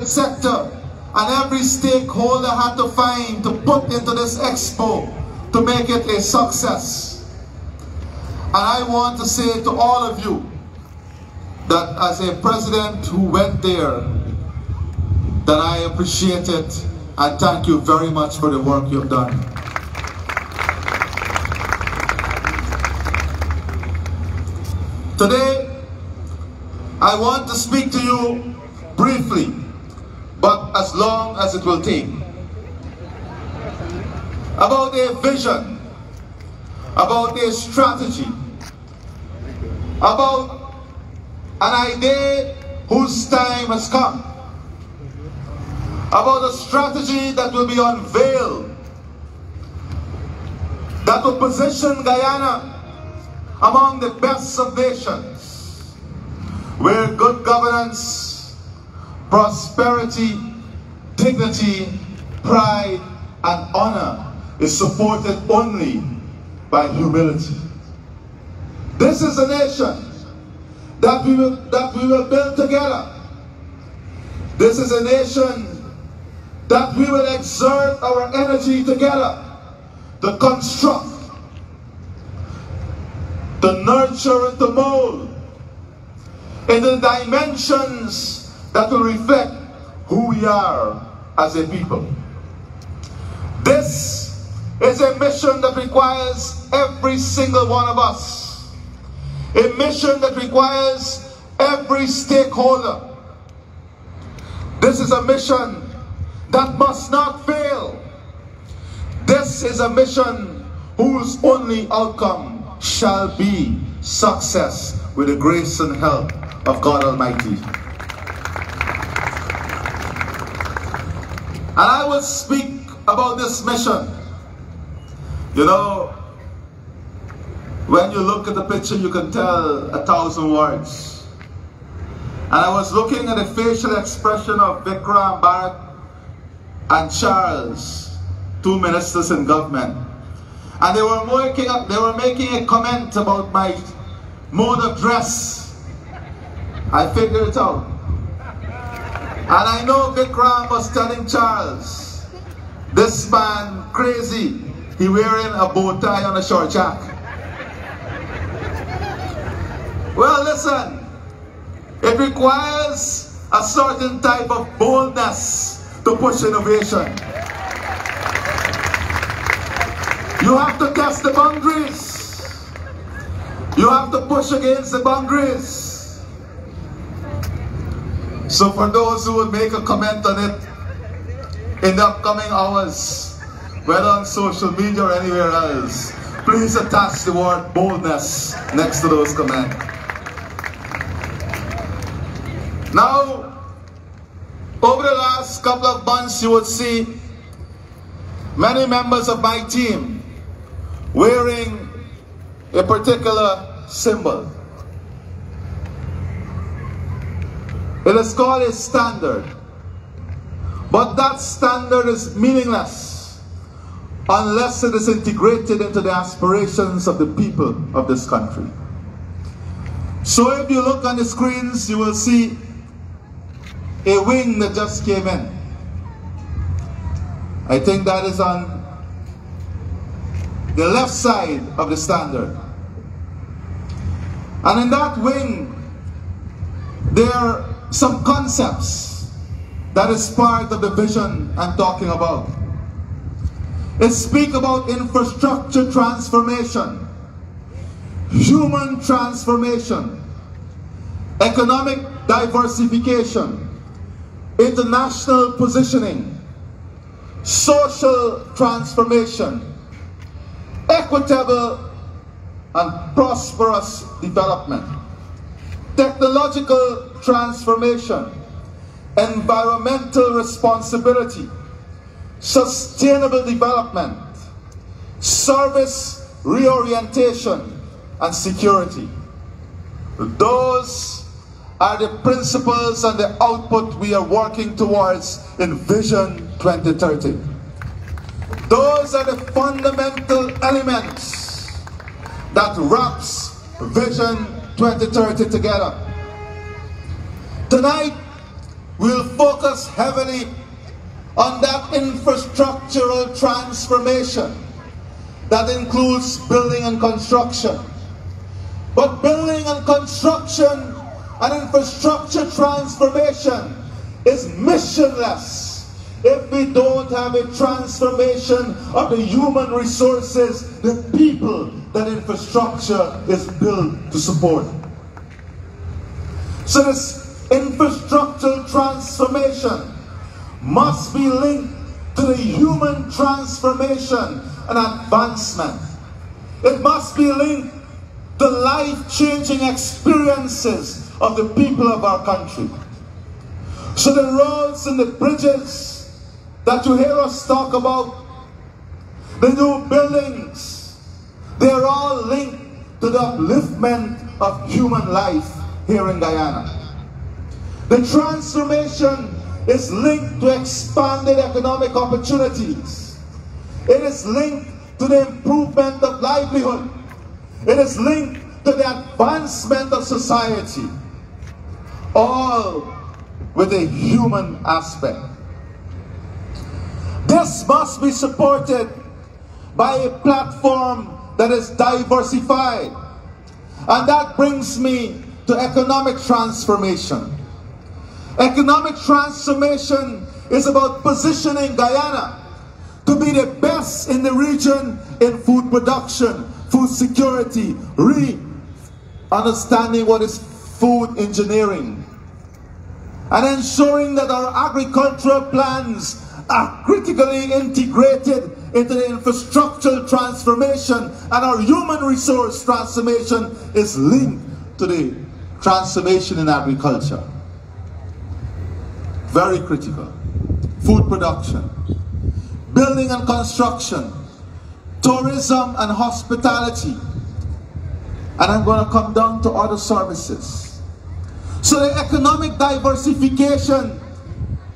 sector and every stakeholder had to find to put into this expo to make it a success. And I want to say to all of you that as a president who went there, that I appreciate it and thank you very much for the work you've done. Today, I want to speak to you briefly, but as long as it will take, about a vision, about a strategy, about an idea whose time has come, about a strategy that will be unveiled, that will position Guyana among the best of nations, where good governance, prosperity, dignity, pride, and honor is supported only by humility. This is a nation that we will build together. This is a nation that we will exert our energy together to construct, to nurture, and to mold in the dimensions that will reflect who we are as a people. This is a mission that requires every single one of us. A mission that requires every stakeholder. This is a mission that must not fail. This is a mission whose only outcome shall be success with the grace and help of God Almighty. And I will speak about this mission. You know, when you look at the picture, you can tell 1,000 words. And I was looking at the facial expression of Vikram, Bharat, and Charles, two ministers in government. And they were making a comment about my mode of dress. I figured it out. And I know Vikram was telling Charles, this man crazy, he wearing a bow tie on a short jack. Well, listen, it requires a certain type of boldness to push innovation. You have to test the boundaries. You have to push against the boundaries. So for those who would make a comment on it in the upcoming hours, whether on social media or anywhere else, please attach the word boldness next to those comments. Now, over the last couple of months, you would see many members of my team wearing a particular symbol. It is called a standard. But that standard is meaningless unless it is integrated into the aspirations of the people of this country. So if you look on the screens, you will see a wing that just came in. I think that is on the left side of the standard. And in that wing, there are some concepts that is part of the vision I'm talking about. It speaks about infrastructure transformation, human transformation, economic diversification, international positioning, social transformation, equitable and prosperous development, technological transformation, environmental responsibility, sustainable development, service reorientation, and security. Those are the principles and the output we are working towards in Vision 2030. Those are the fundamental elements that wraps Vision 2030 together. Tonight, we'll focus heavily on that infrastructural transformation that includes building and construction. But building and construction and infrastructure transformation is missionless if we don't have a transformation of the human resources, the people that infrastructure is built to support. So this infrastructural transformation must be linked to the human transformation and advancement. It must be linked to life-changing experiences of the people of our country. So the roads and the bridges that you hear us talk about, the new buildings, they are all linked to the upliftment of human life here in Guyana. The transformation is linked to expanded economic opportunities. It is linked to the improvement of livelihood. It is linked to the advancement of society, all with a human aspect. This must be supported by a platform that is diversified. And that brings me to economic transformation. Economic transformation is about positioning Guyana to be the best in the region in food production, food security, understanding what is food engineering, and ensuring that our agricultural plans are critically integrated into the infrastructural transformation, and our human resource transformation is linked to the transformation in agriculture. Very critical. Food production, building and construction, tourism and hospitality, and I'm going to come down to other services. So the economic diversification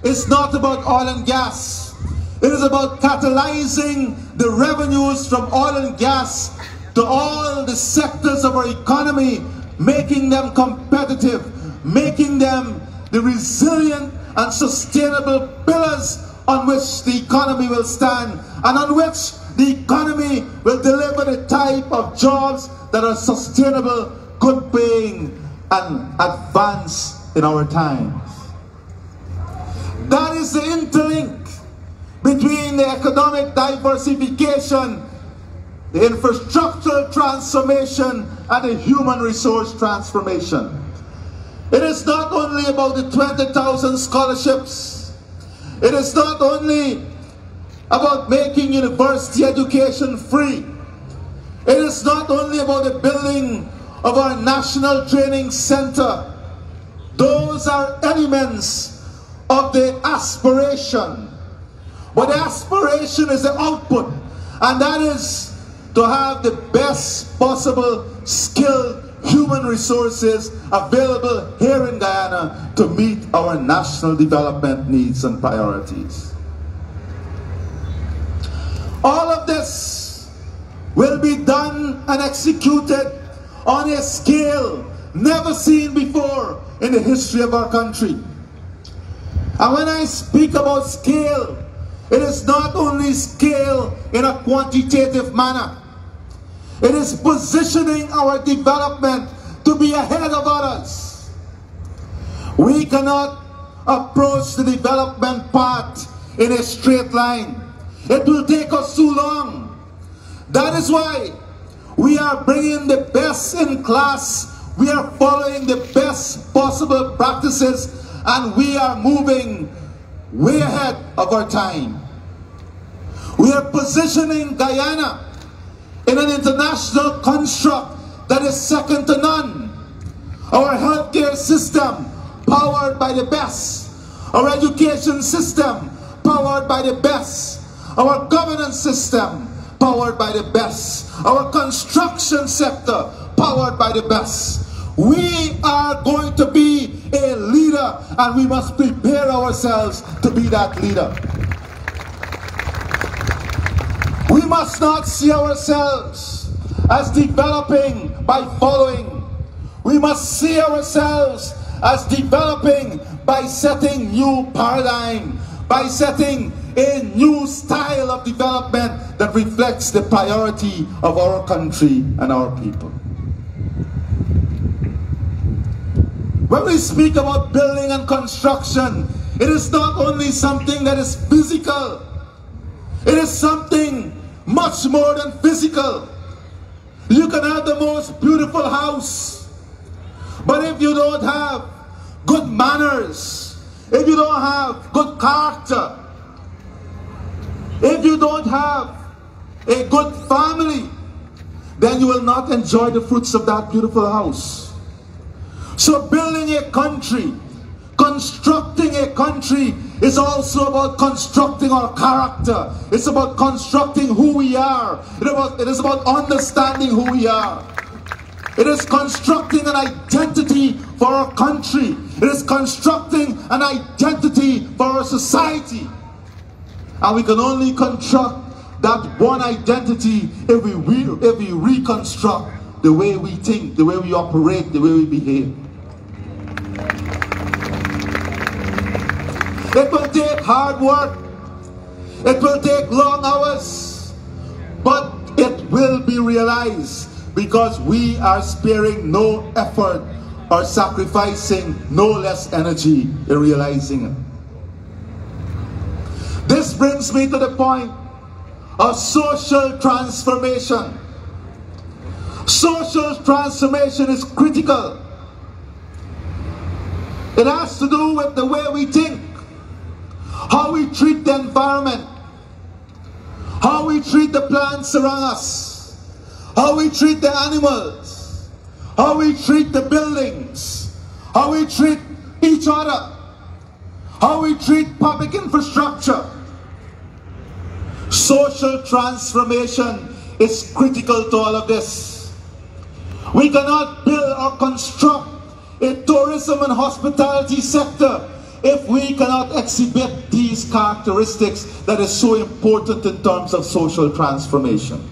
is not about oil and gas. It is about catalyzing the revenues from oil and gas to all the sectors of our economy, making them competitive, making them the resilient and sustainable pillars on which the economy will stand, and on which the economy will deliver the type of jobs that are sustainable, good paying, and advanced in our times. That is the interlink between the economic diversification, the infrastructural transformation, and the human resource transformation. It is not only about the 20,000 scholarships. It is not only about making university education free. It is not only about the building of our National Training Center. Those are elements of the aspiration. But the aspiration is the output, and that is to have the best possible skilled human resources available here in Guyana to meet our national development needs and priorities. All of this will be done and executed on a scale never seen before in the history of our country. And when I speak about scale, it is not only scale in a quantitative manner. It is positioning our development to be ahead of others. We cannot approach the development path in a straight line. It will take us too long. That is why we are bringing the best in class. We are following the best possible practices, and we are moving way ahead of our time. We are positioning Guyana in an international construct that is second to none. Our healthcare system, powered by the best. Our education system, powered by the best. Our governance system, powered by the best. Our construction sector, powered by the best. We are going to be a leader, and we must prepare ourselves to be that leader. We must not see ourselves as developing by following. We must see ourselves as developing by setting new paradigm, by setting a new style of development that reflects the priority of our country and our people. When we speak about building and construction, it is not only something that is physical, it is something much more than physical. You can have the most beautiful house, but if you don't have good manners, if you don't have good character, if you don't have a good family, then you will not enjoy the fruits of that beautiful house. So building a country, constructing a country is also about constructing our character. It's about constructing who we are. It is about understanding who we are. It is constructing an identity for our country. It is constructing an identity for our society. And we can only construct that one identity if we reconstruct the way we think, the way we operate, the way we behave. It will take hard work. It will take long hours. But it will be realized because we are sparing no effort or sacrificing no less energy in realizing it. This brings me to the point of social transformation. Social transformation is critical. It has to do with the way we think, how we treat the environment, how we treat the plants around us, how we treat the animals, how we treat the buildings, how we treat each other, how we treat public infrastructure. Social transformation is critical to all of this. We cannot build or construct a tourism and hospitality sector if we cannot exhibit these characteristics that is so important in terms of social transformation.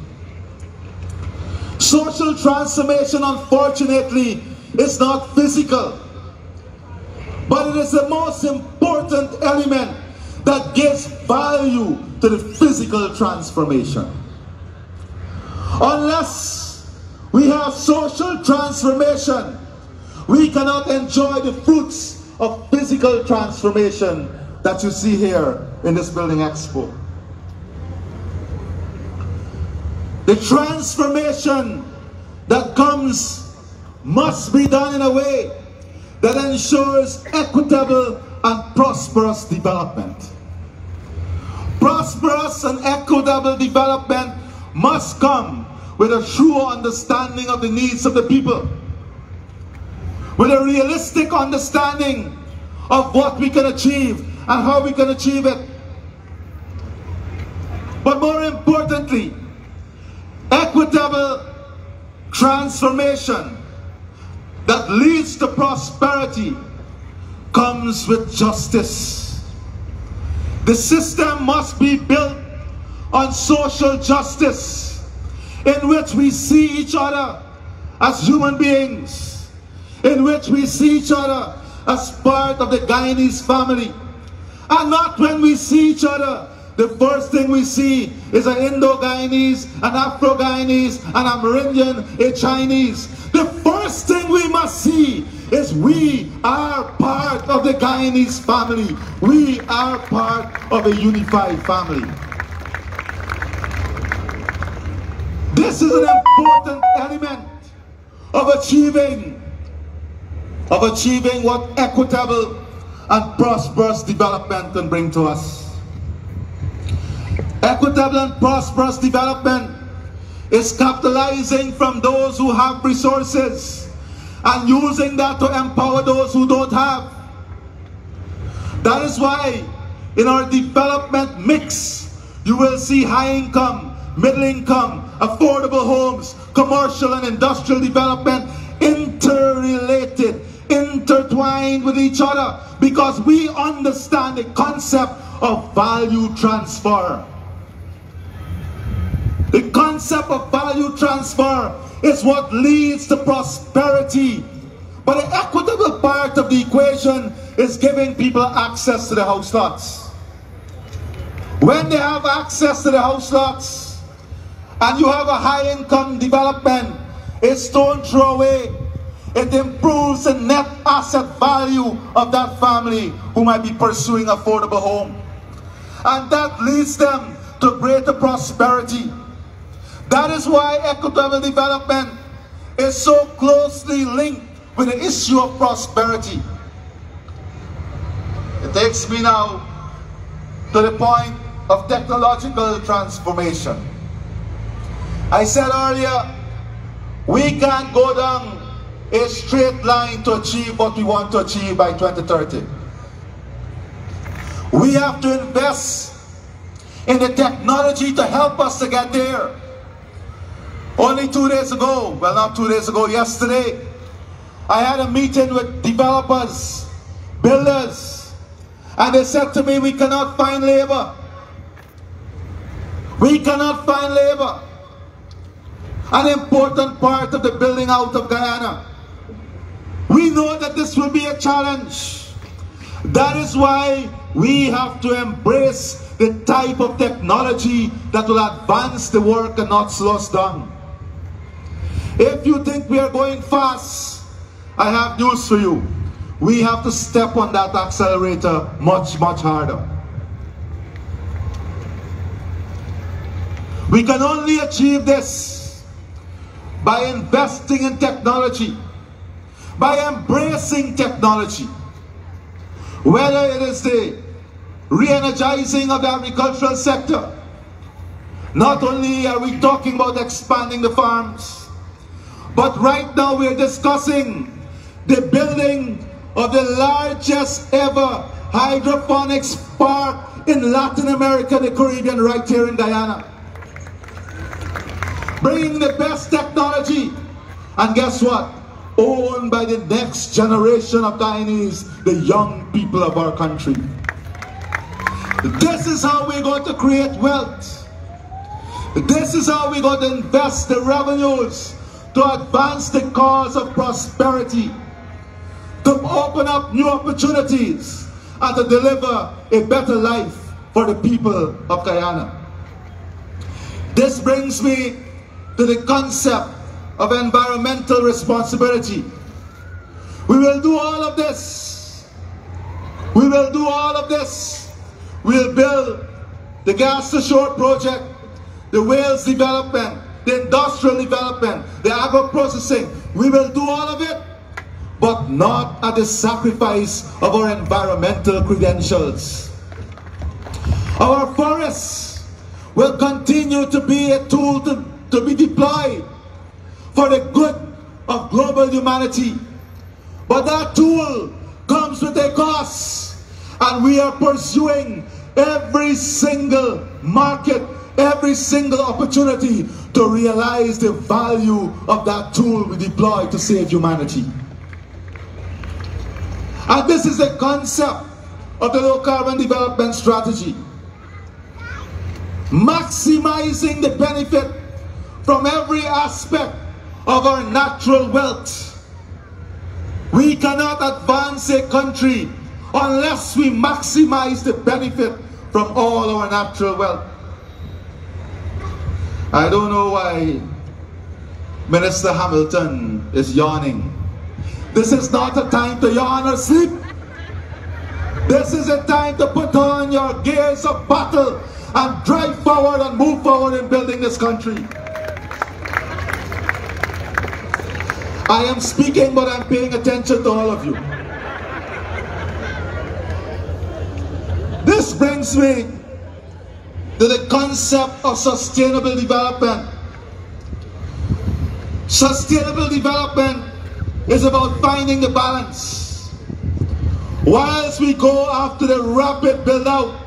Social transformation, unfortunately, is not physical, but it is the most important element that gives value to the physical transformation. Unless we have social transformation, we cannot enjoy the fruits of physical transformation that you see here in this building Expo. The transformation that comes must be done in a way that ensures equitable and prosperous development. Prosperous and equitable development must come with a true understanding of the needs of the people, with a realistic understanding of what we can achieve and how we can achieve it. But more importantly, equitable transformation that leads to prosperity comes with justice. The system must be built on social justice, in which we see each other as human beings, in which we see each other as part of the Guyanese family. And not when we see each other, the first thing we see is an Indo-Guyanese, an Afro-Guyanese, an Amerindian, a Chinese. The first thing we must see is we are part of the Guyanese family. We are part of a unified family. This is an important element of achieving what equitable and prosperous development can bring to us. Equitable and prosperous development is capitalizing from those who have resources and using that to empower those who don't have. That is why in our development mix, you will see high income, middle income, affordable homes, commercial and industrial development interrelated, intertwined with each other, because we understand the concept of value transfer. The concept of value transfer is what leads to prosperity. But the equitable part of the equation is giving people access to the house lots. When they have access to the house lots, and you have a high-income development, it's don't throw away. It improves the net asset value of that family who might be pursuing affordable home. And that leads them to greater prosperity. That is why equitable development is so closely linked with the issue of prosperity. It takes me now to the point of technological transformation. I said earlier, we can't go down a straight line to achieve what we want to achieve by 2030. We have to invest in the technology to help us to get there. Only 2 days ago, well not 2 days ago, yesterday, I had a meeting with developers, builders, and they said to me, we cannot find labor. We cannot find labor. An important part of the building out of Guyana. We know that this will be a challenge. That is why we have to embrace the type of technology that will advance the work and not slow us down. If you think we are going fast, I have news for you. We have to step on that accelerator much, much harder. We can only achieve this by investing in technology, by embracing technology. Whether it is the re-energizing of the agricultural sector, not only are we talking about expanding the farms, but right now we are discussing the building of the largest ever hydroponics park in Latin America, the Caribbean, right here in Guyana. Bringing the best technology, and guess what? Owned by the next generation of Guyanese, the young people of our country. This is how we're going to create wealth. This is how we're going to invest the revenues to advance the cause of prosperity, to open up new opportunities, and to deliver a better life for the people of Guyana. This brings me to the concept of environmental responsibility. We will do all of this. We will do all of this. We'll build the gas to shore project, the whales development, the industrial development, the agro-processing. We will do all of it, but not at the sacrifice of our environmental credentials. Our forests will continue to be a tool to be deployed for the good of global humanity. But that tool comes with a cost, and we are pursuing every single market, every single opportunity to realize the value of that tool we deploy to save humanity. And this is the concept of the low carbon development strategy. Maximizing the benefit from every aspect of our natural wealth. We cannot advance a country unless we maximize the benefit from all our natural wealth. I don't know why Minister Hamilton is yawning. This is not a time to yawn or sleep. This is a time to put on your gears of battle and drive forward and move forward in building this country. I am speaking, but I'm paying attention to all of you. This brings me to the concept of sustainable development. Sustainable development is about finding the balance. Whilst we go after the rapid build-out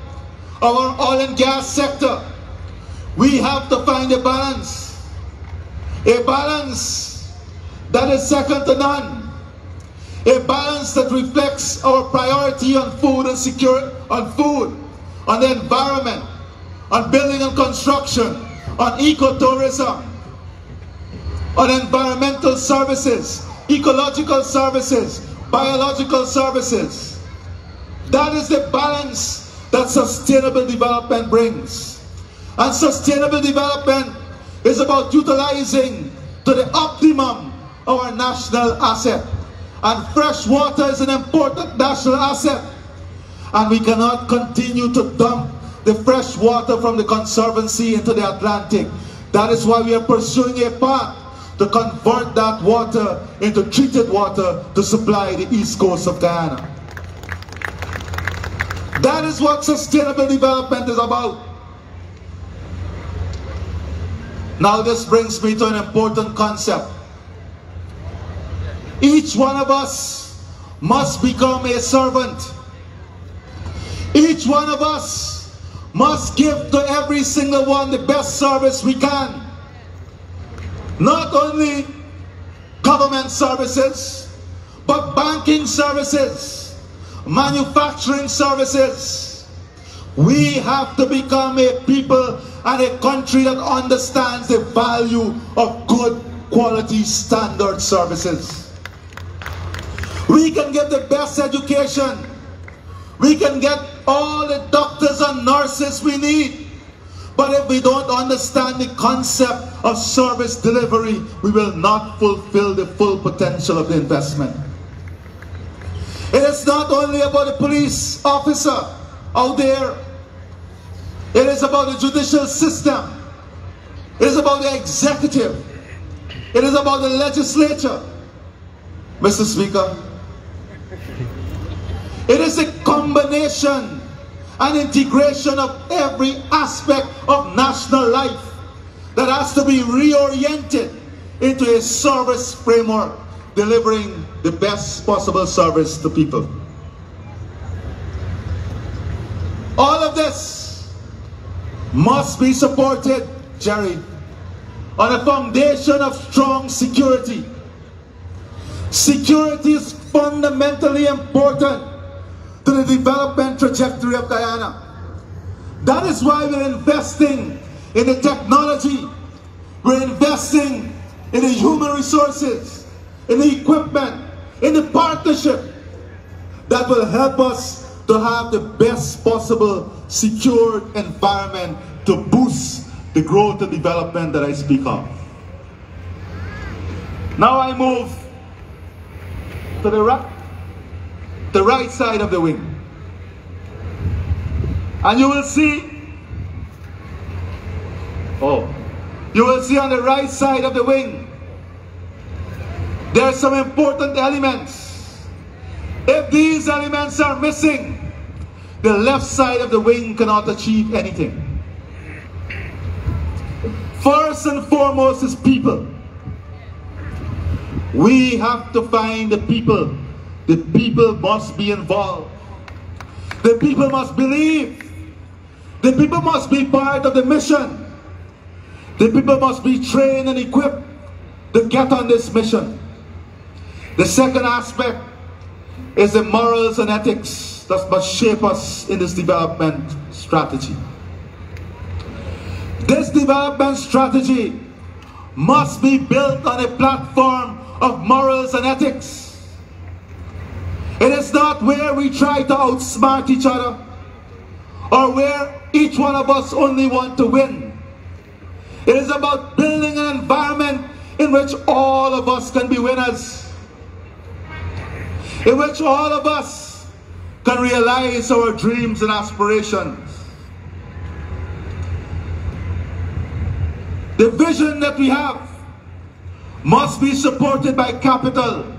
of our oil and gas sector, we have to find a balance. A balance that is second to none. A balance that reflects our priority on food and security, on food, on the environment, on building and construction, on ecotourism, on environmental services, ecological services, biological services. That is the balance that sustainable development brings. And sustainable development is about utilizing to the optimum our national asset. And fresh water is an important national asset. And we cannot continue to dump the fresh water from the Conservancy into the Atlantic. That is why we are pursuing a path to convert that water into treated water to supply the east coast of Guyana. That is what sustainable development is about. Now this brings me to an important concept. Each one of us must become a servant. Each one of us must give to every single one the best service we can. Not only government services, but banking services, manufacturing services. We have to become a people and a country that understands the value of good quality standard services. We can get the best education. We can get all the doctors and nurses we need. But if we don't understand the concept of service delivery, we will not fulfill the full potential of the investment. It is not only about the police officer out there. It is about the judicial system. It is about the executive. It is about the legislature. Mr. Speaker, it is a combination and integration of every aspect of national life that has to be reoriented into a service framework, delivering the best possible service to people. All of this must be supported, Jerry, on a foundation of strong security. Security is fundamentally important to the development trajectory of Guyana. That is why we're investing in the technology, we're investing in the human resources, in the equipment, in the partnership that will help us to have the best possible secured environment to boost the growth and development that I speak of. Now I move to the right side of the wing. And you will see, you will see on the right side of the wing, there are some important elements. If these elements are missing, the left side of the wing cannot achieve anything. First and foremost is people. We have to find the people. The people must be involved. The people must believe. The people must be part of the mission. The people must be trained and equipped to get on this mission. The second aspect is the morals and ethics that must shape us in this development strategy. This development strategy must be built on a platform of morals and ethics. It is not where we try to outsmart each other or where each one of us only want to win. It is about building an environment in which all of us can be winners, in which all of us can realize our dreams and aspirations. The vision that we have must be supported by capital,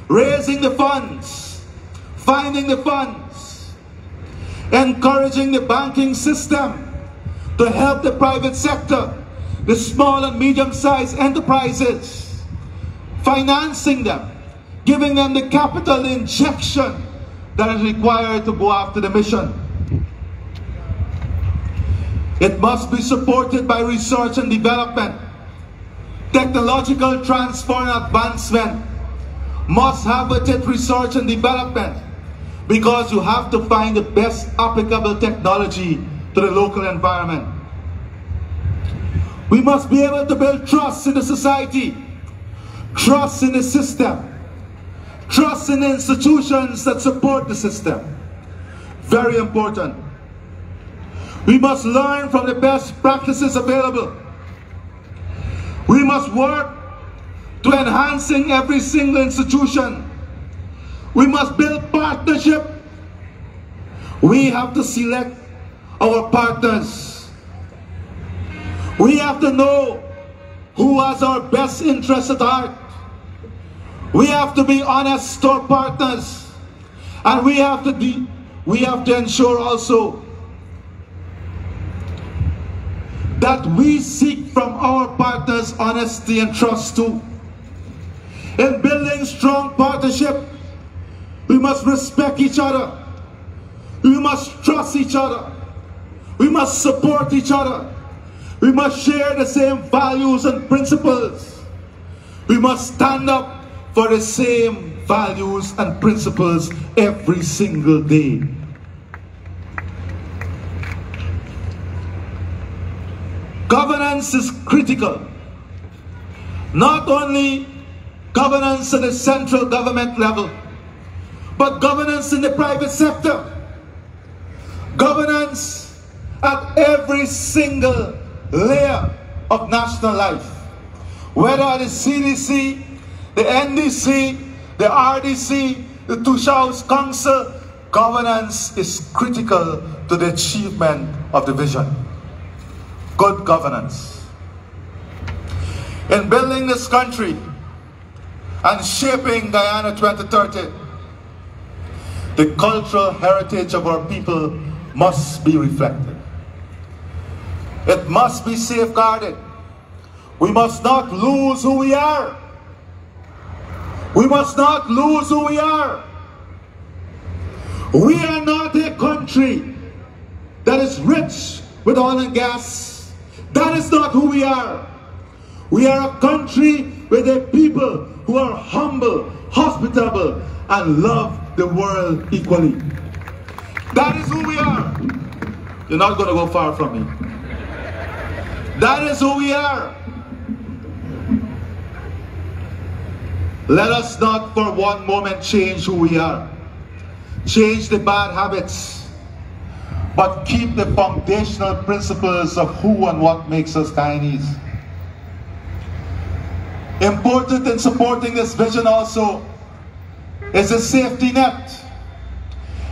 raising the funds, finding the funds, encouraging the banking system to help the private sector, the small and medium-sized enterprises, financing them, giving them the capital injection that is required to go after the mission. It must be supported by research and development. Technological transfer and advancement must have with it research and development, because you have to find the best applicable technology to the local environment. We must be able to build trust in the society, trust in the system, trust in the institutions that support the system. Very important. We must learn from the best practices available. We must work to enhancing every single institution. We must build partnership. We have to select our partners. We have to know who has our best interest at heart. We have to be honest to our partners, and we have to ensure also that we seek from our partners honesty and trust too. In building strong partnership, we must respect each other. We must trust each other. We must support each other. We must share the same values and principles. We must stand up for the same values and principles every single day. Governance is critical. Not only governance at the central government level, but governance in the private sector. Governance at every single layer of national life. Whether the CDC, the NDC, the RDC, the Two-House Council, governance is critical to the achievement of the vision. Good governance. In building this country and shaping Guyana 2030, the cultural heritage of our people must be reflected. It must be safeguarded. We must not lose who we are. We must not lose who we are. We are not a country that is rich with oil and gas. That is not who we are. We are a country with a people who are humble, hospitable, and love the world equally. That is who we are. You're not going to go far from me. That is who we are. Let us not for one moment change who we are. Change the bad habits, but keep the foundational principles of who and what makes us Guyanese. Important in supporting this vision also is a safety net,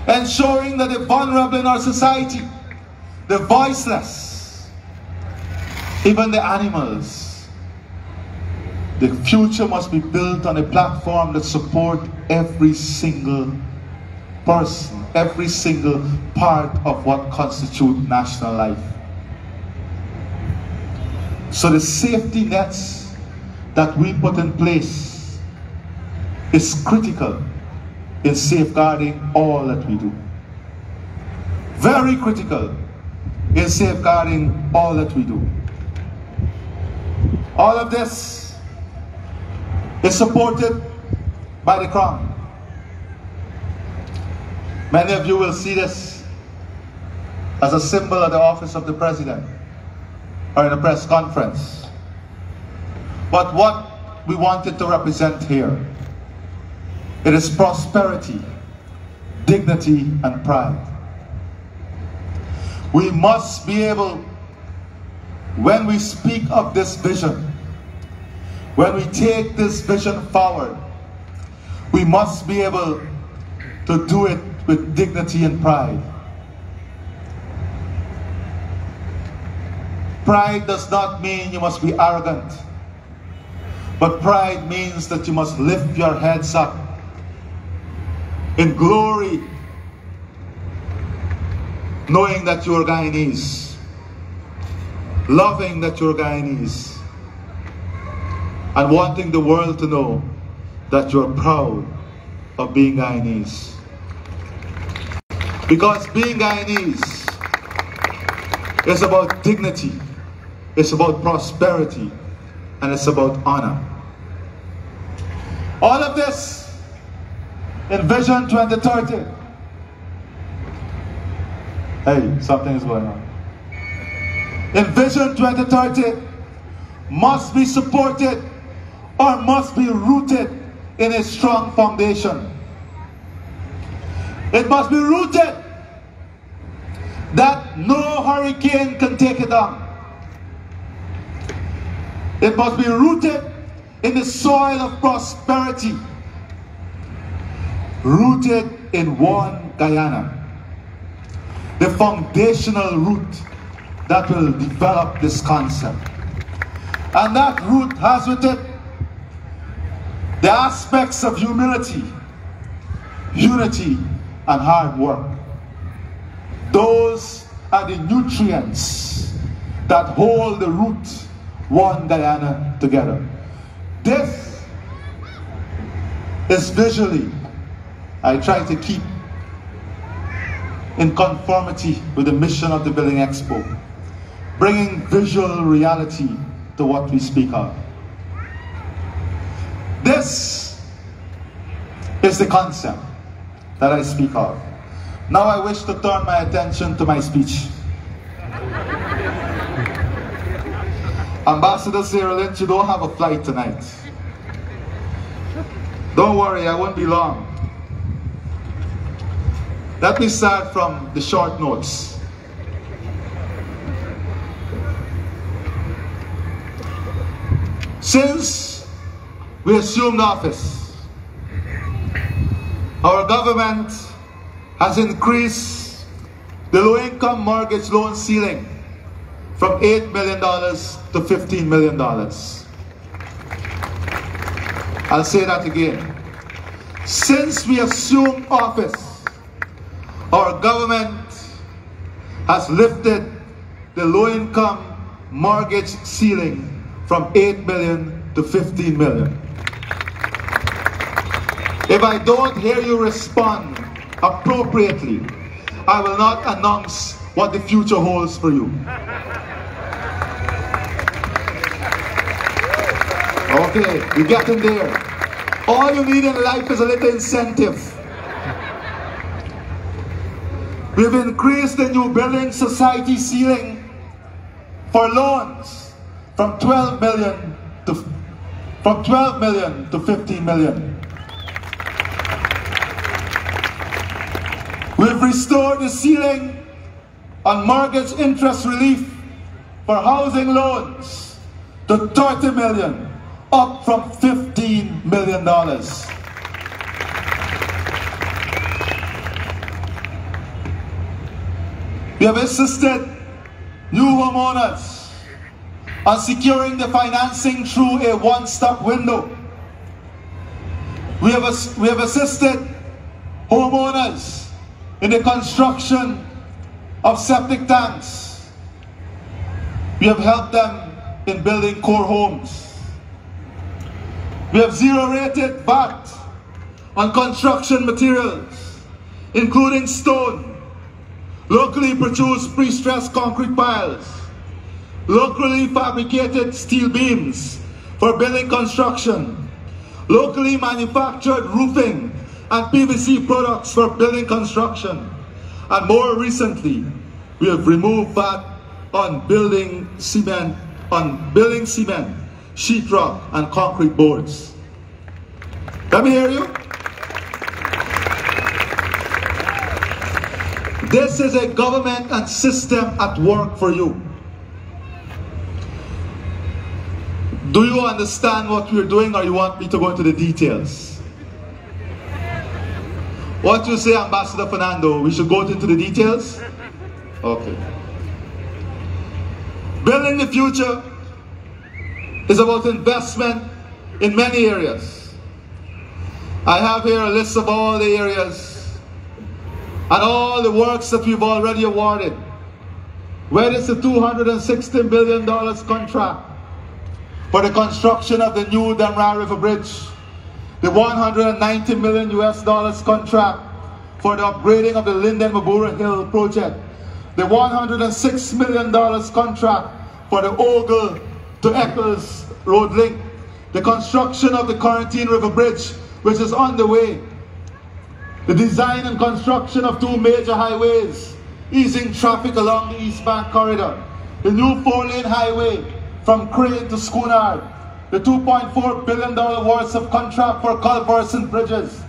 ensuring that the vulnerable in our society, the voiceless, even the animals, the future must be built on a platform that supports every single person, every single part of what constitutes national life. So the safety nets that we put in place is critical in safeguarding all that we do. Very critical in safeguarding all that we do. All of this is supported by the Crown. Many of you will see this as a symbol of the office of the President or in a press conference. But what we wanted to represent here, it is prosperity, dignity, and pride. We must be able, when we speak of this vision, when we take this vision forward, we must be able to do it with dignity and pride. Pride does not mean you must be arrogant, but pride means that you must lift your heads up in glory, knowing that you are Guyanese, loving that you are Guyanese, and wanting the world to know that you are proud of being Guyanese. Because being Guyanese is about dignity, it's about prosperity, and it's about honor. All of this in Vision 2030. Hey, something is going on. In Vision 2030 must be supported or must be rooted in a strong foundation. It must be rooted that no hurricane can take it down. It must be rooted in the soil of prosperity, rooted in one Guyana, the foundational root that will develop this concept. And that root has with it the aspects of humility, unity, and hard work. Those are the nutrients that hold the root, one Guyana, together. This is visually, I try to keep in conformity with the mission of the Building Expo, bringing visual reality to what we speak of. This is the concept that I speak of. Now I wish to turn my attention to my speech. Ambassador Sarah Lynch, you don't have a flight tonight. Don't worry, I won't be long. Let me start from the short notes. Since we assumed office, our government has increased the low-income mortgage loan ceiling from $8 million to $15 million. I'll say that again. Since we assumed office, our government has lifted the low-income mortgage ceiling from $8 million to $15 million. If I don't hear you respond appropriately, I will not announce what the future holds for you. Okay, we're getting there. All you need in life is a little incentive. We've increased the new building society ceiling for loans from 12 million to 15 million. We've restored the ceiling on mortgage interest relief for housing loans to 30 million, up from $15 million. We have assisted new homeowners on securing the financing through a one-stop window. We have assisted homeowners in the construction of septic tanks. We have helped them in building core homes. We have zero-rated VAT on construction materials, including stone, locally produced pre-stressed concrete piles, locally fabricated steel beams for building construction, locally manufactured roofing and PVC products for building construction, and more recently, we have removed VAT on building cement, sheetrock, and concrete boards. Let me hear you. This is a government and system at work for you. Do you understand what we're doing, or you want me to go into the details? What you say, Ambassador Fernando? We should go into the details? Okay. Building the future is about investment in many areas. I have here a list of all the areas and all the works that we've already awarded. Whether it's the $260 billion contract for the construction of the new Damra River Bridge, the $190 million contract for the upgrading of the Linden Mabura Hill project, the $106 million contract for the Ogle to Eccles Road link, the construction of the Quarantine River Bridge, which is on the way, the design and construction of two major highways, easing traffic along the East Bank corridor, the new 4-lane highway from Crane to Schoonard, the $2.4 billion worth of contract for culverts and bridges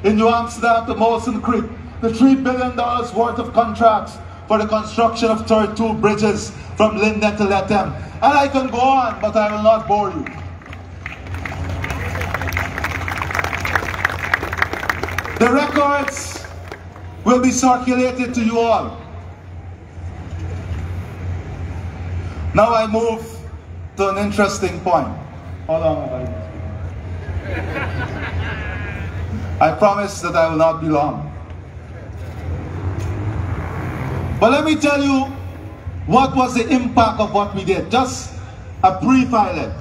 in New Amsterdam to Molson Creek, the $3 billion worth of contracts for the construction of 32 bridges from Linden to Lethem. And I can go on, but I will not bore you. The records will be circulated to you all. Now I move to an interesting point. Hold on, I promise that I will not be long. But let me tell you what was the impact of what we did. Just a brief highlight.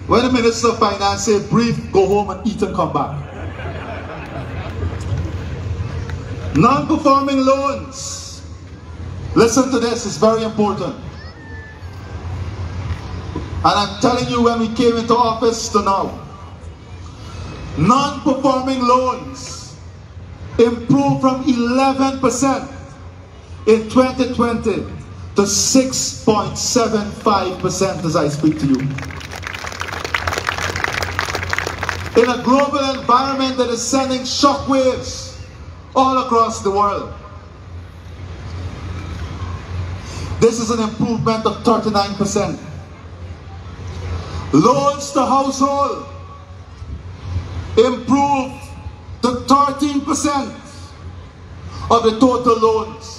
When the Minister of Finance said brief, go home and eat and come back. Non-performing loans. Listen to this, it's very important. And I'm telling you, when we came into office to now, non-performing loans improved from 11% in 2020 to 6.75% as I speak to you. In a global environment that is sending shockwaves all across the world. This is an improvement of 39%. Loans to household improved to 13% of the total loans.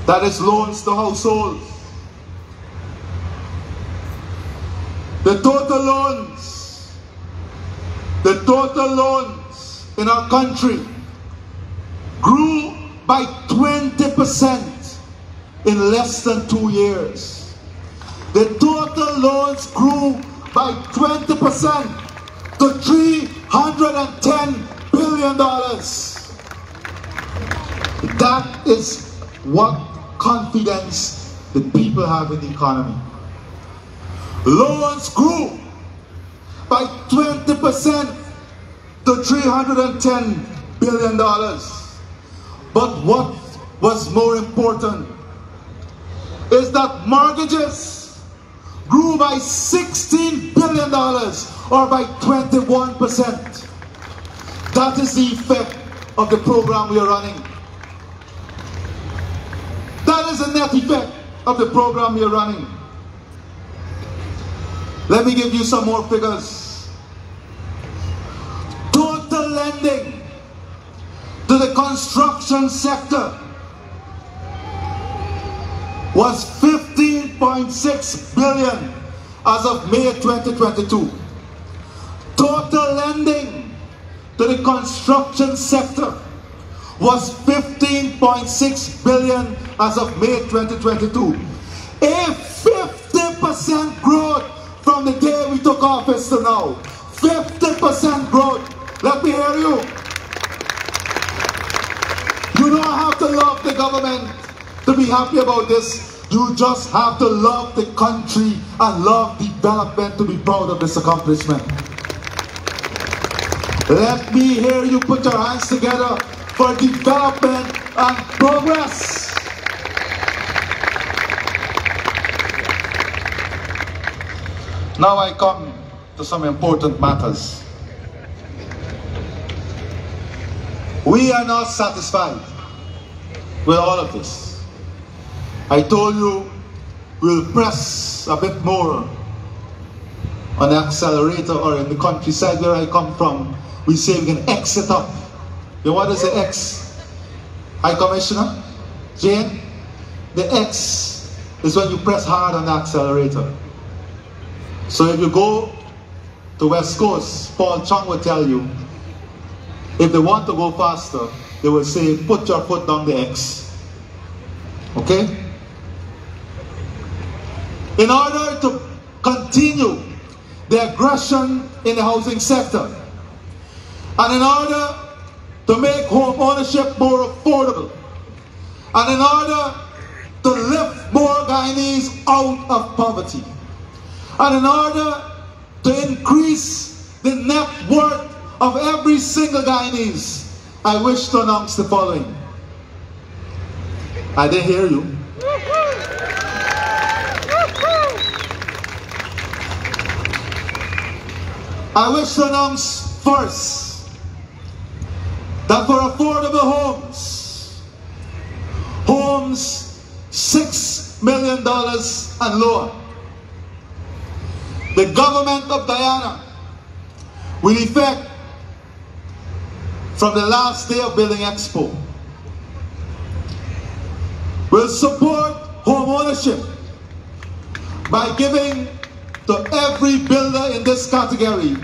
That is loans to households. The total loans in our country grew by 20% in less than 2 years. The total loans grew by 20% to $310 billion. That is what confidence the people have in the economy. Loans grew by 20% to $310 billion. But what was more important is that mortgages grew by $16 billion, or by 21%. That is the effect of the program we are running. That is the net effect of the program we are running. Let me give you some more figures. Total lending to the construction sector was $15.6 billion as of May 2022. Total lending to the construction sector was $15.6 billion as of May 2022. A 50% growth from the day we took office to now. 50% growth. Let me hear you. You don't have to love the government to be happy about this. You just have to love the country and love development to be proud of this accomplishment. Let me hear you put your hands together for development and progress. Now I come to some important matters. We are not satisfied with all of this. I told you we'll press a bit more on the accelerator, or in the countryside where I come from, we say we can X it up. You know what is the X? High Commissioner? Jane? The X is when you press hard on the accelerator. So if you go to West Coast, Paul Chung will tell you, if they want to go faster, they will say, put your foot down the X. Okay? In order to continue the aggression in the housing sector, and in order to make home ownership more affordable, and in order to lift more Guyanese out of poverty, and in order to increase the net worth of every single Guyanese, I wish to announce the following. I didn't hear you. I wish to announce first that for affordable homes homes $6 million and lower. The government of Guyana, with effect from the last day of building Expo, will support home ownership by giving to every builder in this category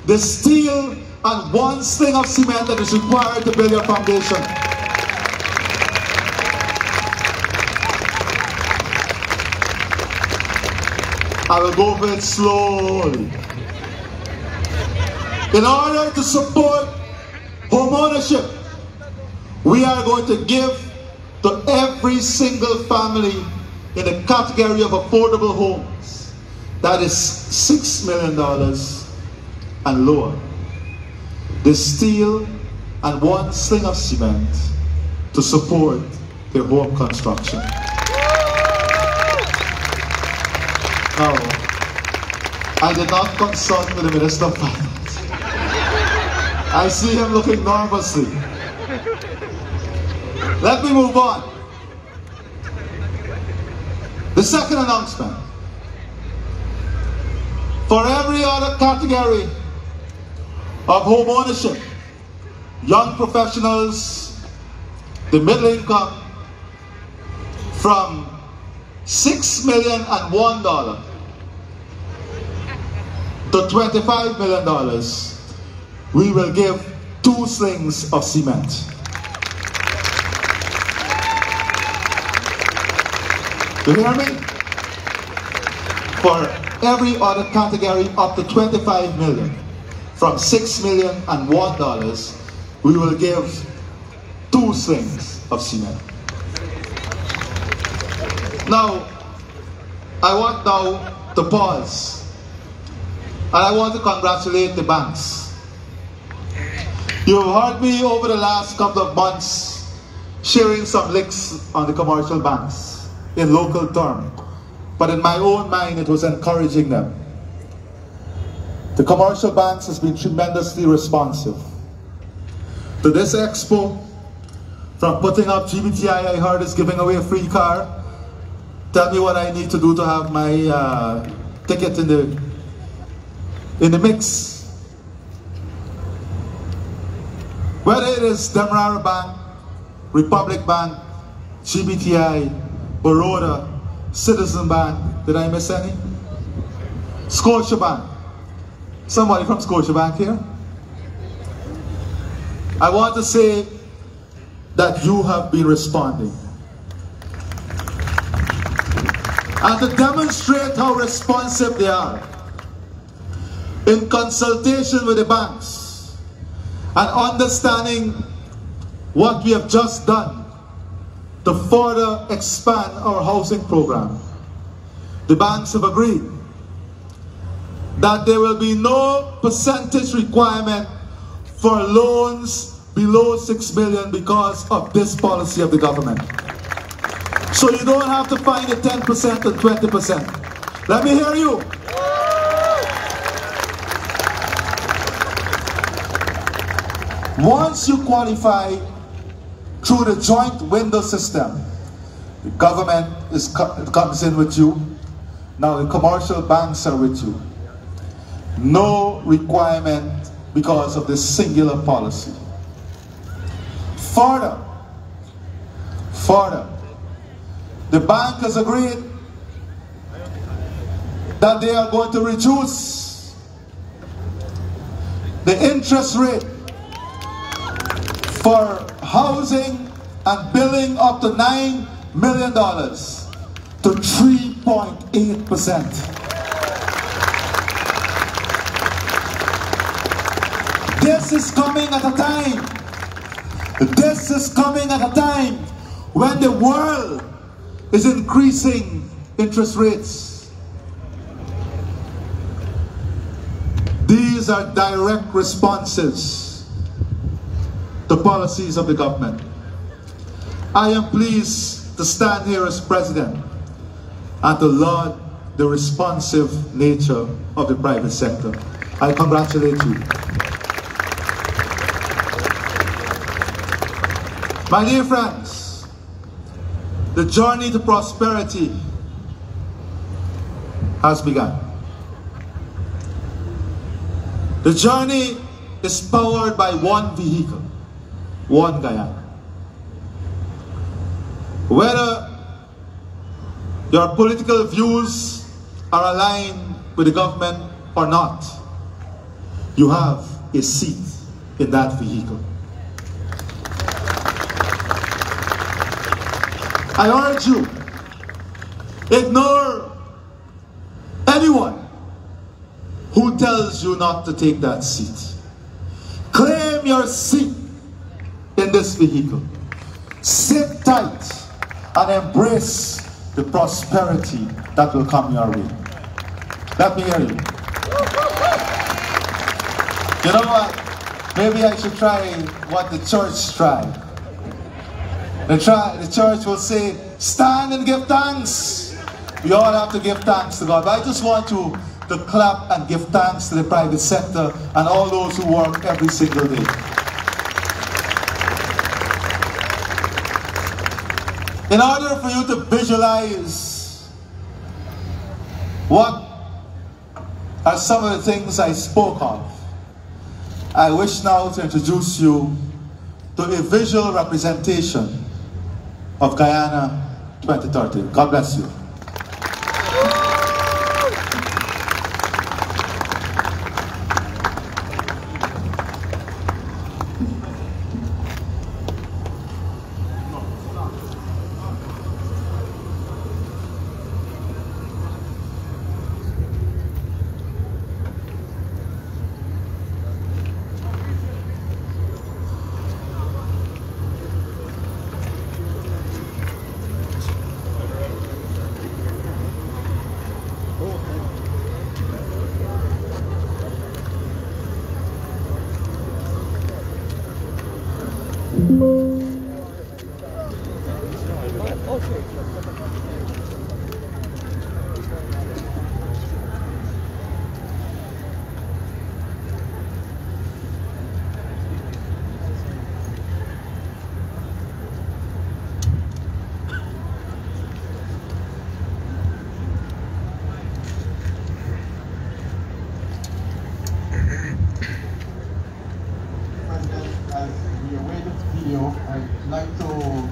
the steel and one sling of cement that is required to build your foundation. I will go over it slowly. In order to support home ownership, we are going to give to every single family in the category of affordable homes that is $6 million and lower the steel and one sling of cement to support their home construction. Now, I did not consult with the Minister of Finance. I see him looking nervously. Let me move on. The second announcement. For every other category of home ownership, young professionals, the middle income, from $6,001,000 to $25 million, we will give 2 slings of cement. You hear me? For every other category up to $25 million, from $6,001,000, we will give 2 slings of cement. Now, I want now to pause, and I want to congratulate the banks. You've heard me over the last couple of months sharing some licks on the commercial banks in local term, but in my own mind it was encouraging them. The commercial banks has been tremendously responsive to this expo. From putting up GBTI, I heard is giving away a free car. Tell me what I need to do to have my ticket in the mix. Whether it is Demerara Bank, Republic Bank, GBTI, Baroda, Citizen Bank, did I miss any? Scotia Bank. Somebody from Scotia Bank here? I want to say that you have been responding. And to demonstrate how responsive they are, in consultation with the banks and understanding what we have just done to further expand our housing program, the banks have agreed that there will be no percentage requirement for loans below $6 million because of this policy of the government. So you don't have to find the 10% and 20%. Let me hear you. Once you qualify through the joint window system, the government comes in with you. Now the commercial banks are with you. No requirement because of this singular policy. Further, the bank has agreed that they are going to reduce the interest rate for housing and building up to $9 million to 3.8%. This is coming at a time. This is coming at a time when the world is increasing interest rates. These are direct responses to policies of the government. I am pleased to stand here as president and to laud the responsive nature of the private sector. I congratulate you. My dear friends, The journey to prosperity has begun. The journey is powered by one vehicle, one Guyana. Whether your political views are aligned with the government or not, you have a seat in that vehicle. I urge you, ignore anyone who tells you not to take that seat. Claim your seat in this vehicle. Sit tight and embrace the prosperity that will come your way. Let me hear you. You know what? Maybe I should try what the church tried. The church will say, stand and give thanks. We all have to give thanks to God. But I just want you to clap and give thanks to the private sector and all those who work every single day. In order for you to visualize what are some of the things I spoke of, I wish now to introduce you to a visual representation of Guyana 2030. God bless you. I'd like to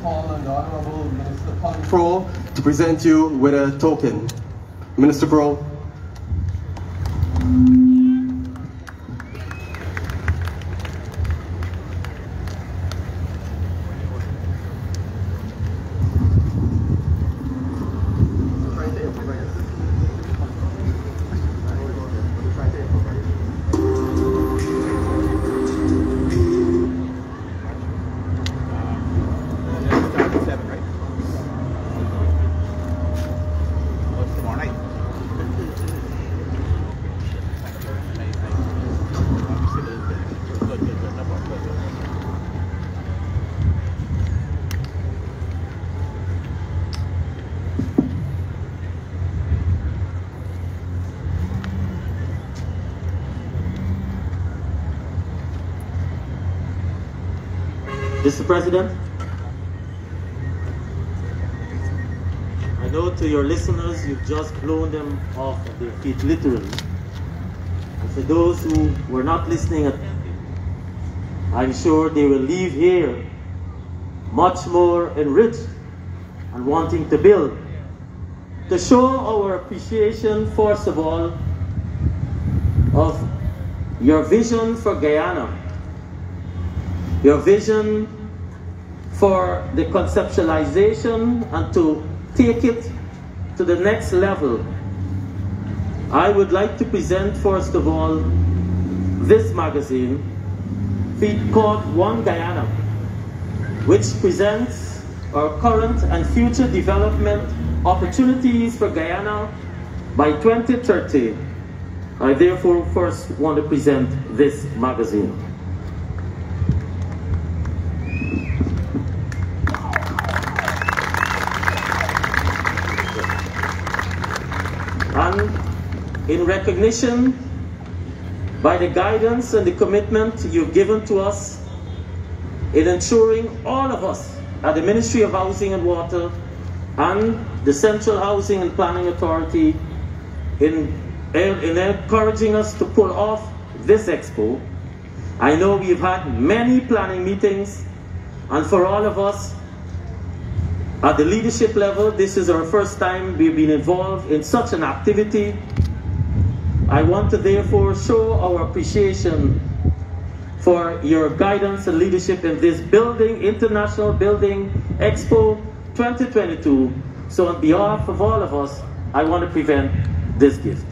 call on the Honorable Minister Pro to present you with a token. Minister Pro. Mr. President, I know to your listeners you've just blown them off of their feet literally. And for those who were not listening attentively, I'm sure they will leave here much more enriched and wanting to build. To show our appreciation, first of all, of your vision for Guyana, your vision for the conceptualization and to take it to the next level. I would like to present, first of all, this magazine called One Guyana, which presents our current and future development opportunities for Guyana by 2030. I therefore first want to present this magazine. And in recognition by the guidance and the commitment you've given to us in ensuring all of us at the Ministry of Housing and Water and the Central Housing and Planning Authority in encouraging us to pull off this expo. I know we've had many planning meetings, and for all of us at the leadership level, this is our first time we've been involved in such an activity. I want to therefore show our appreciation for your guidance and leadership in this building, International Building Expo 2022. So on behalf of all of us, I want to present this gift.